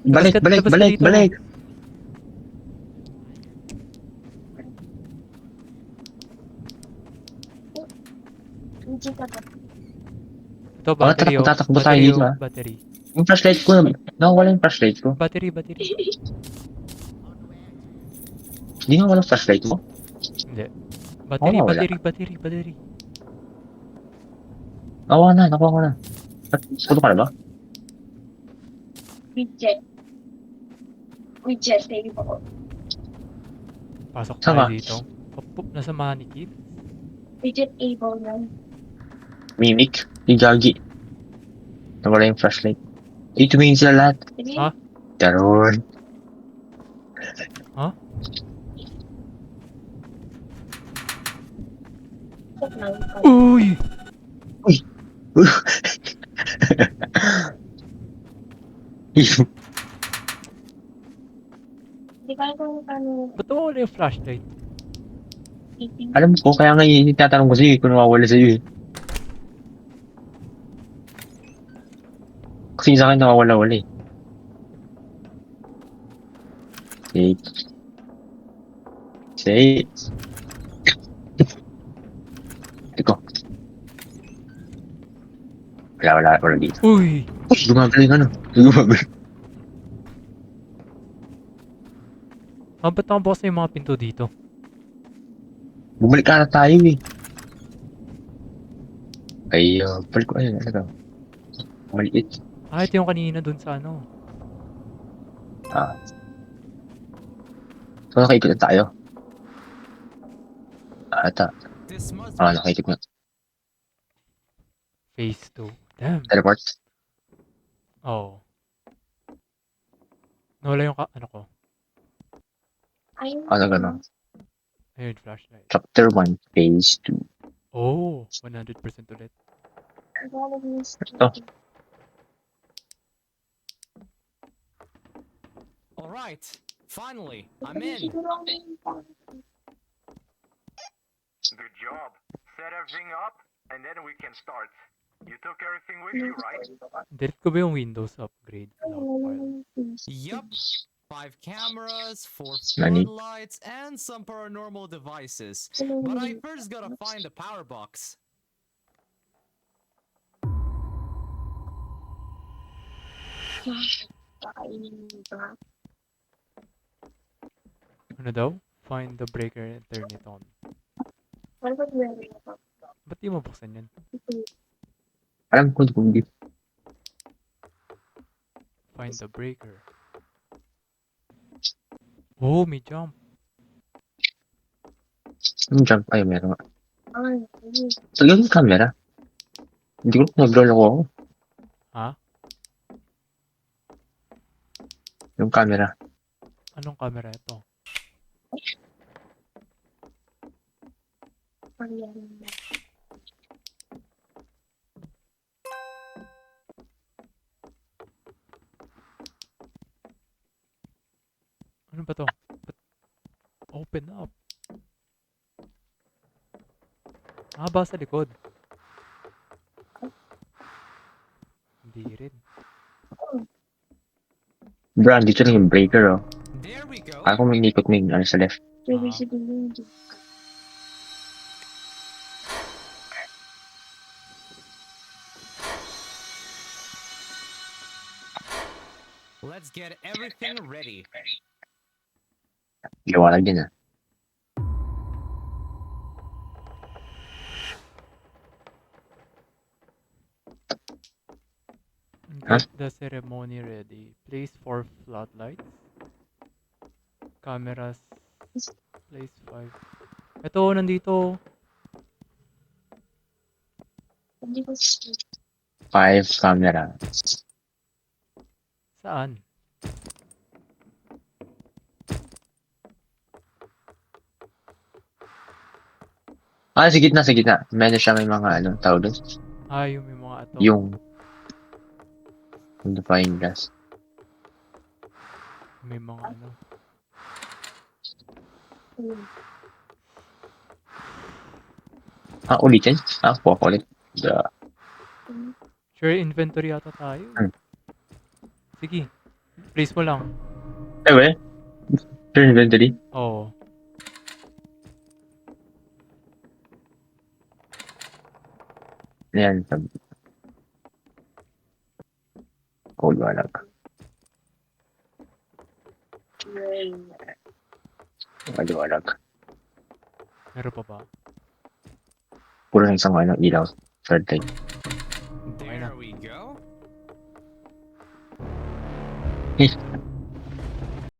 Balik, balik, labas ka balik, dito. balik. Ito, battery, oh. Tatakbo tayo Battery, dito, oh. ah. Battery. Yung flashlight ko, nawawala yung flashlight ko. Battery, battery. Hindi nga walang flashlight mo. Hindi. Battery, Wala. battery, battery. Nakuha ko na. Puto ka na ba? Widget, baby po. Pasok Saan tayo ka? dito. Pop, nasa manikit. Widget able na. Mimic. Yung gagi. Nawala yung flashlight. Tumingin sila lahat. Sige. Ha? Taron. Ha? Stop lang. Uy! Hindi ka kung paano Ba't wala yung flashlight? eating. Alam ko, kaya nga tinatanong ko sa'yo kung nawawala sa'yo eh. Kasi sa akin nawawala-wala eh. Say. Ito. Wala dito. Uy! Uy, gumagaling ano. Gumagaling. Ba't nakabukas na yung mga pinto dito? Bumalik ka na tayo eh. Ay, balik ko. Ay, ano ka? Maliit. Ah, ito yung kanina dun sa ano. Ah. So, nakaikot na tayo. Ata. Nakaikot na. Phase 2. Damn. Teleport. Oh. Nawala yung ano ko. Ayun. Ano gano'n? Ayun, flashlight. Chapter 1, Phase 2. Oh, 100% ulit. Ito. Alright, finally, I'm in. Good job. Set everything up, and then we can start. You took everything with you, right? Delete ko ba yung Windows upgrade? Log file. Yup. 5 cameras, 4 Nani? floodlights, and some paranormal devices. But I first gotta find the power box. Ano daw? Find the breaker and turn it on. Ba't di mabuksan yan? Alam ko kung di. Find the breaker. Oh, may jump. Yung jump. Ay, meron nga. Talagang yung camera. Hindi ko nag-roll ako. Ha? Yung camera. Anong camera ito? Ano ba to? Open up. Ah, ba sa likod? Hindi rin. Bro, dito lang yung breaker, oh. There we go. Ako may inikot mo yung ano sa left. Let's get everything ready. Liwanag din, ah. Get the ceremony ready. Place 4 floodlights. Cameras. Place 5. Ito, nandito. 5 camera. Saan? Ah, sa gitna, sa gitna. Meron siya may mga ano, tawag doon. Ah, yung may mga ato. Yung defying glass. May mga ano. Ah, ulitin? Ah, kuha ko ulit. Sure, inventory ata tayo. Hmm. Sige. Please mo lang. Ay, wala. Turn inventory. Oo. Ayan. Cold wala ka. Wala ka. Meron pa ba? Puro lang isang ano, ilaw. Third time. Okay na. There we go.